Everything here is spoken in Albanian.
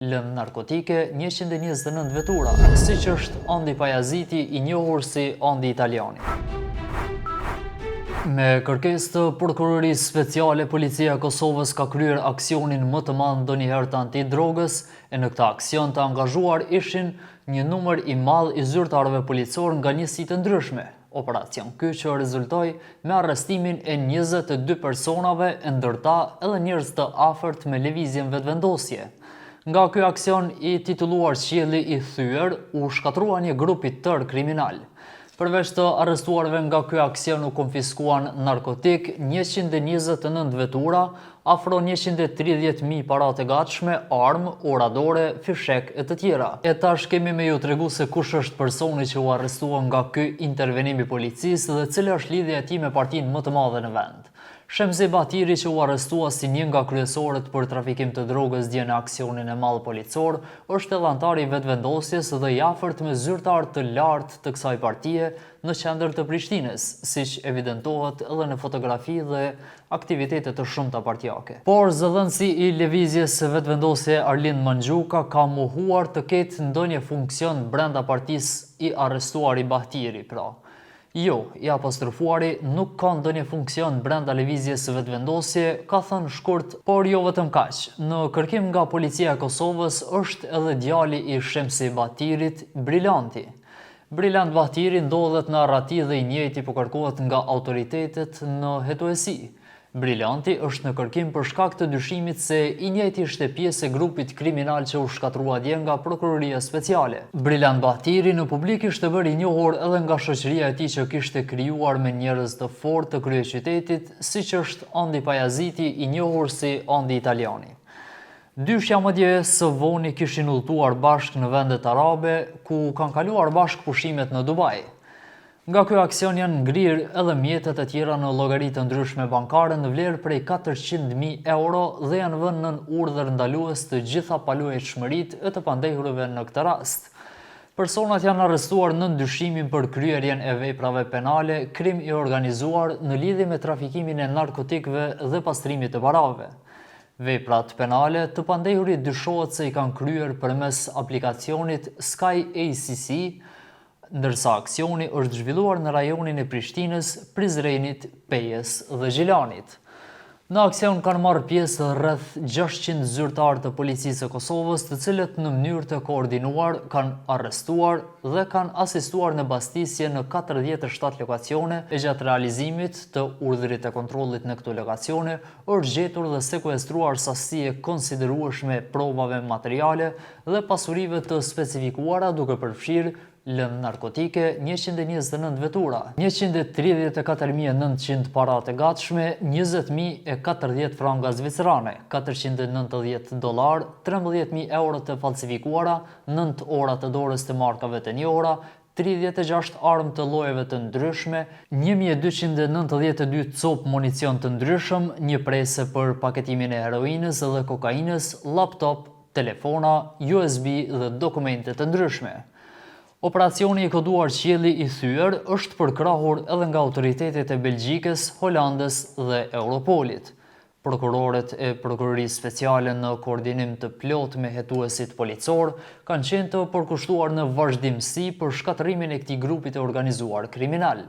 Lëndë narkotike 129 vetura, siç është Andi Pajaziti, i njohur si Andi Italiani. Me kërkesë të Prokurorisë Speciale, Policia e Kosovës ka kryer aksionin më të madh ndonjëherë të antidrogës, e në këtë aksion të angazhuar ishin një numër i madh i zyrtarëve policor nga njësi të ndryshme. Operacion ky që rezultoi me arrestimin e 22 personave, ndërta edhe njerëz të afërt me lëvizjen vetëvendosje. Nga ky aksion i titulluar Qielli i Thyer, u shkatrua një grup i tërë kriminal. Përveç të arrestuarve nga ky aksion u konfiskuan narkotik, 129 vetura, afro 130.000 paratë e gatshme, armë, oradore, fishek e të tjera. E tash kemi me ju tregu se kush është personi që u arrestua nga ky intervenim i policisë dhe cila është lidhja e tij me partinë më të madhe në vend. Shemzi Batiri, që u arrestua si një nga kryesorët për trafikim të drogës dje në aksionin e madh policor, është edhe antar i vetëvendosjes dhe i afërt me zyrtar të lartë të kësaj partie në qendër të Prishtinës, siç evidentohet edhe në fotografi dhe aktivitete të shumta partijake. Por zëdhënësi i lëvizjes vetëvendosje Arlind Manxhuka ka mohuar të ketë ndonjë funksion brenda partisë i arrestuar i Batiri, pra. Jo, i apostrofuari nuk ka ndonjë funksion brenda lëvizjes vetëvendosje, ka thënë shkurt, por jo vetëm kaq. Në kërkim nga Policia e Kosovës është edhe djali i Shemsi Batirit, Brilanti. Brilant Batiri ndodhet në arrati dhe i njëjti po kërkohet nga autoritetet në hetuesi. Brilanti është në kërkim për shkak të dyshimit se i njëjti ishte pjesë e grupit kriminal që u shkatrua dje nga Prokuroria Speciale. Brilant Batiri në publik ishte bërë i njohur edhe nga shoqëria e tij që kishte krijuar me njerëz të fortë të kryeqytetit, siç është Andi Pajaziti, i njohur si Andi Italiani. Dyshja mëdje së voni kishin udhëtuar bashkë në vendet arabe, ku kanë kaluar bashkë pushimet në Dubai. Nga ky aksion janë ngrirë edhe mjetet e tjera në llogari të ndryshme bankare në vlerë prej 400.000 euro dhe janë vënë nën urdhër ndalues të gjitha paluajtshmëritë e të pandehurëve në këtë rast. Personat janë arrestuar në ndyshimin për kryerjen e veprave penale, krim i organizuar në lidhje me trafikimin e narkotikëve dhe pastrimit të parave. Veprat penale të pandehurit dyshohet se i kanë kryer përmes aplikacionit Sky ACC, ndërsa aksioni është zhvilluar në rajonin e Prishtinës, Prizrenit, Pejës dhe Gjilanit. Në aksion kanë marrë pjesë rreth 600 zyrtarë të policisë së Kosovës, të cilët në mënyrë të koordinuar kanë arrestuar dhe kanë asistuar në bastisje në 47 lokacione. E gjatë realizimit të urdhrit të kontrollit në këto lokacione është gjetur dhe sekuestruar sasi e konsiderueshme provave materiale dhe pasurive të specifikuara, duke përfshirë lëndë narkotike 129 vetura, 134.900 paratë e gatshme, 20.040 franga zvicerane, 490 dolar, 13.000 euro të falsifikuara, 9 ora të dorës të markave të njohura, 36 armë të llojeve të ndryshme, 1292 copë municion të ndryshëm, një prese për paketimin e heroinës dhe kokainës, laptop, telefona, USB dhe dokumente të ndryshme. Operacioni i koduar Qielli i Thyer është përkrahur edhe nga autoritetet e Belgjikës, Holandës dhe Europolit. Prokurorët e Prokurorisë Speciale në koordinim të plotë me hetuesit policor kanë qenë të përkushtuar në vazhdimsi për shkatrimin e këtij grupi të organizuar kriminal.